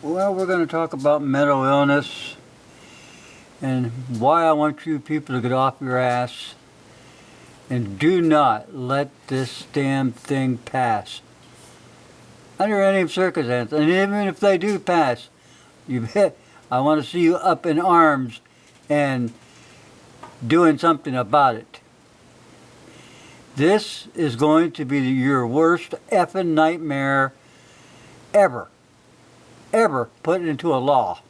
Well, we're going to talk about mental illness and why I want you people to get off your ass and do not let this damn thing pass. Under any circumstance, and even if they do pass, I want to see you up in arms and doing something about it. This is going to be your worst effing nightmare ever put into a law.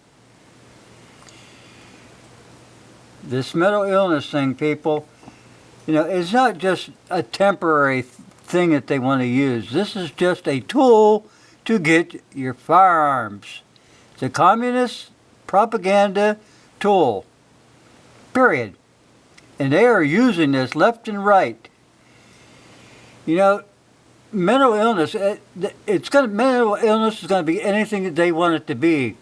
This mental illness thing, people, it's not just a temporary thing that they want to use. This is just a tool to get your firearms. It's a communist propaganda tool, period. And they are using this left and right. Mental illness, mental illness is going to be anything that they want it to be.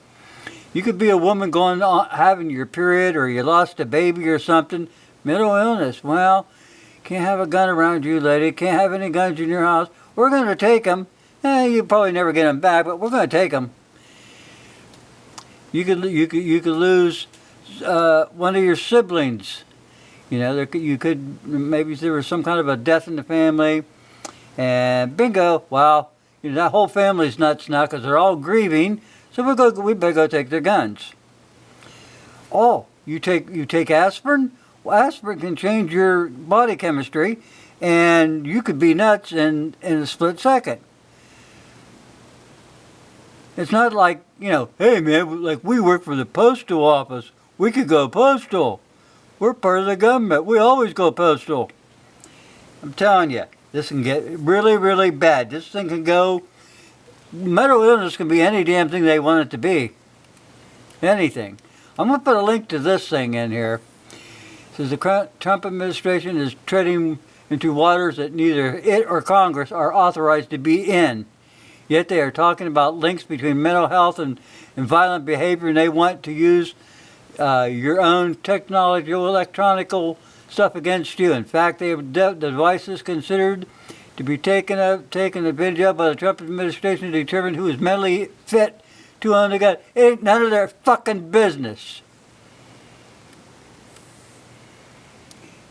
You could be a woman going on, having your period, or you lost a baby or something. Mental illness. Well, can't have a gun around you, lady. Can't have any guns in your house. We're going to take them. You probably never get them back, but we're going to take them. You could lose one of your siblings. Maybe there was some kind of a death in the family. And bingo, well, that whole family's nuts now because they're all grieving. So we better go take their guns. Oh, you take aspirin? Well, aspirin can change your body chemistry, and you could be nuts in a split second. It's not like, hey man, like we work for the postal office. We could go postal. We're part of the government. We always go postal. I'm telling you. This can get really, really bad. This thing can go... Mental illness can be any damn thing they want it to be. Anything. I'm going to put a link to this thing in here. It says the Trump administration is treading into waters that neither it or Congress are authorized to be in. Yet they are talking about links between mental health and violent behavior, and they want to use your own technological, electronical stuff against you. In fact, they have devices considered to be taken advantage of by the Trump administration to determine who is mentally fit to own the gun. It ain't none of their fucking business.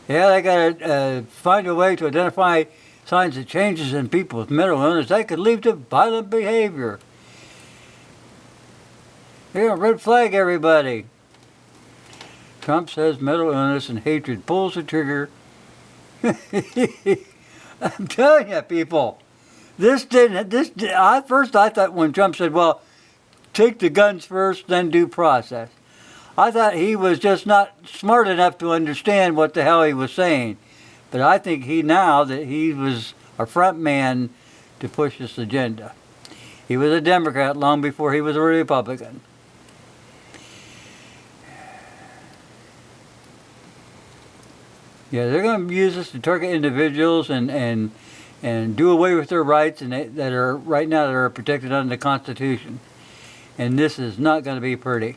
Yeah, they gotta find a way to identify signs of changes in people with mental illness that could lead to violent behavior. They're gonna red flag everybody. Trump says mental illness and hatred pulls the trigger. I'm telling you, people, at first I thought when Trump said, well, take the guns first, then due process. I thought he was just not smart enough to understand what the hell he was saying. But I think now that he was a front man to push this agenda. He was a Democrat long before he was a Republican. Yeah, they're going to use this to target individuals and do away with their rights that are right now that are protected under the Constitution. And this is not going to be pretty.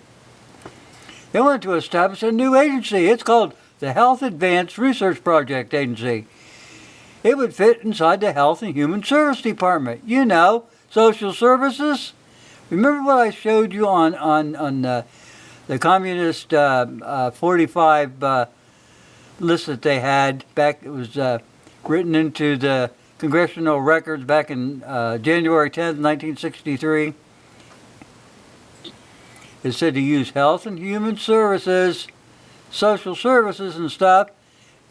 They wanted to establish a new agency. It's called the Health Advanced Research Project Agency. It would fit inside the Health and Human Service Department. Social services. Remember what I showed you on the Communist 45 list that they had back? It was written into the congressional records back in January 10th, 1963. It said to use health and human services, social services and stuff,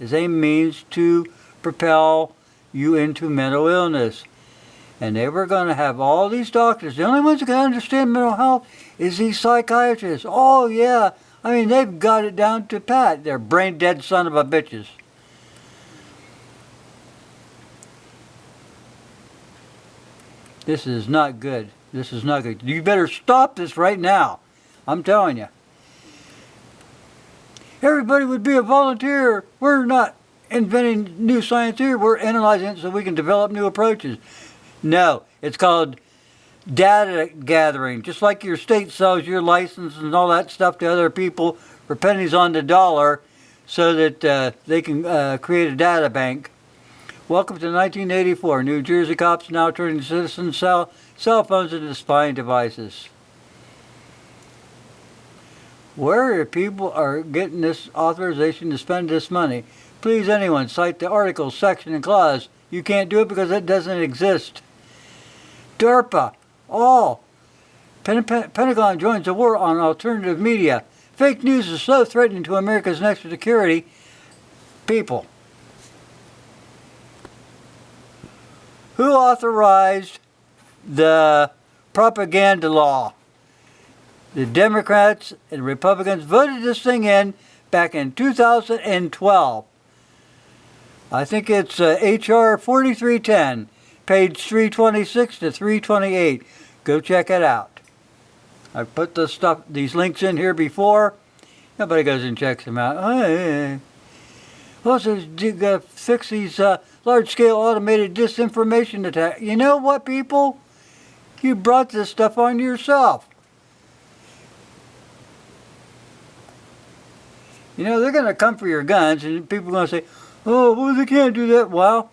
as a means to propel you into mental illness. And they were going to have all these doctors. The only ones who can understand mental health is these psychiatrists. Oh, yeah. I mean, they've got it down to pat. They're brain-dead son of a bitches. This is not good. This is not good. You better stop this right now. I'm telling you. Everybody would be a volunteer. We're not inventing new science here. We're analyzing it so we can develop new approaches. No, it's called data gathering. Just like your state sells your license and all that stuff to other people for pennies on the dollar so that they can create a data bank. Welcome to 1984. New Jersey cops now turning citizens' cell phones into spying devices. Where people are getting this authorization to spend this money? Please, anyone, cite the article, section, and clause. You can't do it because it doesn't exist. DARPA. All. Pentagon joins the war on alternative media. Fake news is so threatening to America's national security. People. Who authorized the propaganda law? The Democrats and Republicans voted this thing in back in 2012. I think it's H.R. 4310, page 326 to 328. Go check it out. I've put these links in here before. Nobody goes and checks them out. Also, you got to fix these large-scale automated disinformation attacks. You know what, people? You brought this stuff on yourself. You know, they're going to come for your guns, and people are going to say, oh, well, they can't do that. Well,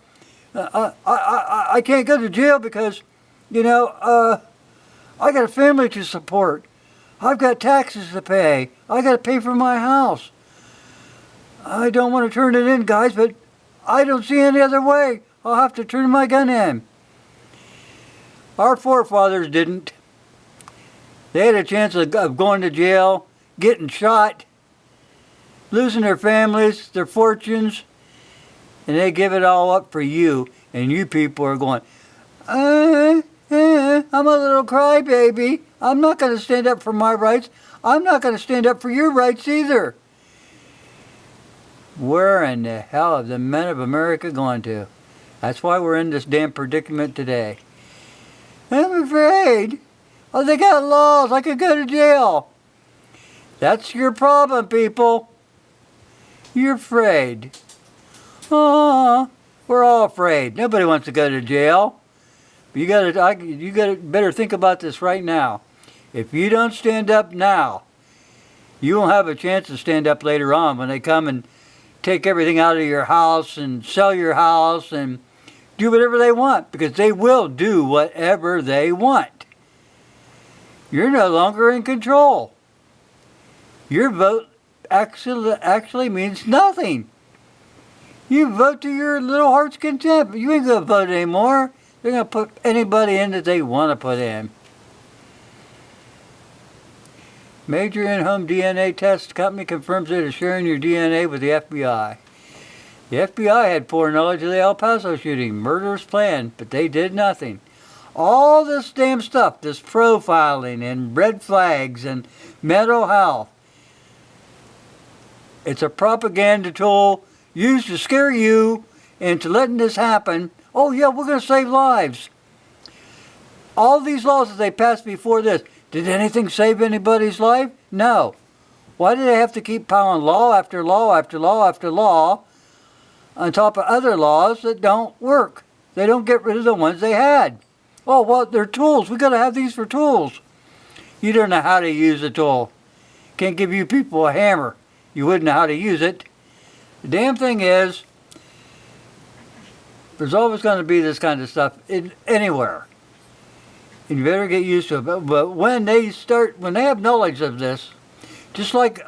I can't go to jail because, you know, I got a family to support. I've got taxes to pay. I got to pay for my house. I don't want to turn it in, guys, but I don't see any other way. I'll have to turn my gun in. Our forefathers didn't. They had a chance of going to jail, getting shot, losing their families, their fortunes, and they give it all up for you. And you people are going, I'm a little crybaby. I'm not going to stand up for my rights. I'm not going to stand up for your rights either. Where in the hell have the men of America gone to? That's why we're in this damn predicament today. I'm afraid. Oh, they got laws. I could go to jail. That's your problem, people. You're afraid. Oh, we're all afraid. Nobody wants to go to jail. You gotta better think about this right now. If you don't stand up now, you won't have a chance to stand up later on when they come and take everything out of your house and sell your house and do whatever they want, because they will do whatever they want. You're no longer in control. Your vote actually means nothing. You vote to your little heart's content. You ain't going to vote anymore. They're going to put anybody in that they want to put in. Major in-home DNA test company confirms it is sharing your DNA with the FBI. The FBI had foreknowledge of the El Paso shooting, murderous plan, but they did nothing. All this damn stuff, this profiling and red flags and mental health, it's a propaganda tool used to scare you into letting this happen. Oh yeah, we're going to save lives. All these laws that they passed before this, did anything save anybody's life? No. Why do they have to keep piling law after law after law after law on top of other laws that don't work? They don't get rid of the ones they had. Oh, well, they're tools. We got to have these for tools. You don't know how to use a tool. Can't give you people a hammer. You wouldn't know how to use it. The damn thing is, there's always going to be this kind of stuff anywhere. And you better get used to it. But when they have knowledge of this, just like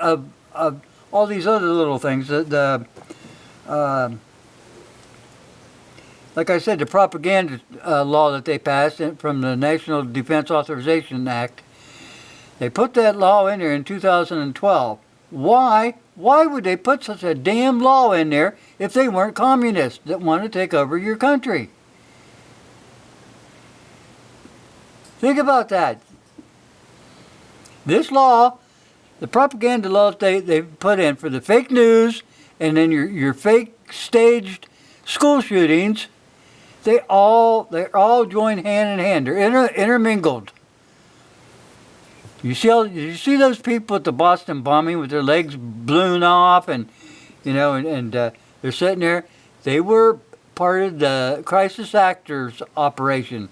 all these other little things, like I said, the propaganda law that they passed from the National Defense Authorization Act, they put that law in there in 2012. Why? Why would they put such a damn law in there if they weren't communists that want to take over your country? Think about that. This law, the propaganda law that they put in for the fake news and then your fake staged school shootings, they're all joined hand in hand. They're intermingled. You see those people at the Boston bombing with their legs blown off and they're sitting there. They were part of the crisis actors operation.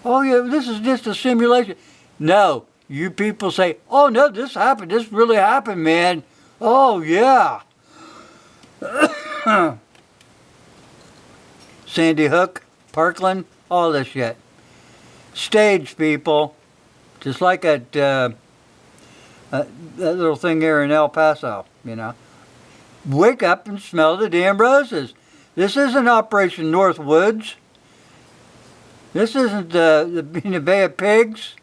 Oh yeah, this is just a simulation. No, you people say, oh no, this happened. This really happened, man. Oh yeah. Sandy Hook, Parkland, all this shit. Staged, people. Just like at that little thing here in El Paso, you know. Wake up and smell the damn roses. This isn't Operation Northwoods. This isn't the Bay of Pigs.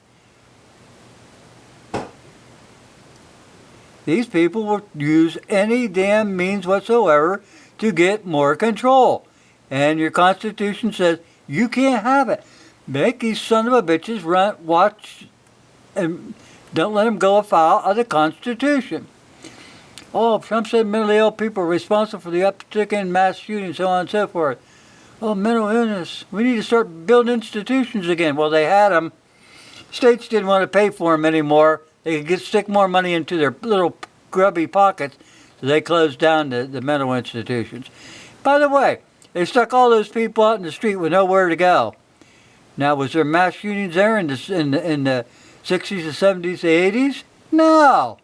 These people will use any damn means whatsoever to get more control. And your Constitution says you can't have it. Make these son of a bitches watch, and don't let them go afoul of the Constitution. Oh, Trump said mentally ill people are responsible for the uptick in mass shootings, so on and so forth. Oh, mental illness. We need to start building institutions again. Well, they had them. States didn't want to pay for them anymore. They could stick more money into their little grubby pockets, so they closed down the mental institutions. By the way, they stuck all those people out in the street with nowhere to go. Now, was there mass shootings there in the 60s, the 70s, the 80s? No.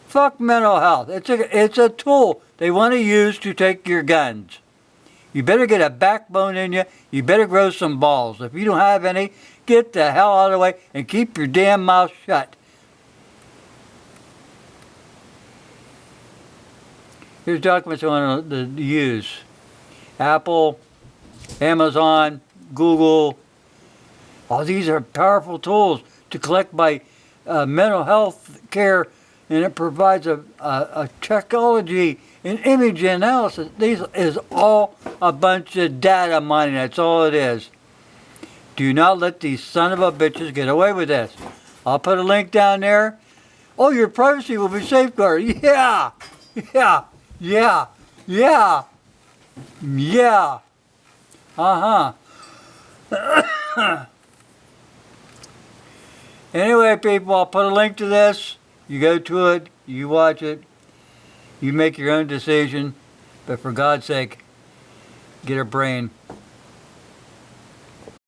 Fuck mental health. It's a tool they want to use to take your guns. You better get a backbone in you. You better grow some balls. If you don't have any, get the hell out of the way and keep your damn mouth shut. Here's documents I want to use. Apple, Amazon, Google. All these are powerful tools to collect my mental health care, and it provides a technology and image analysis. This is all a bunch of data mining. That's all it is. Do not let these son of a bitches get away with this. I'll put a link down there. Oh, your privacy will be safeguarded. Yeah, yeah, yeah, yeah, yeah. Anyway, people, I'll put a link to this. You go to it, you watch it, you make your own decision, but for God's sake, get a brain.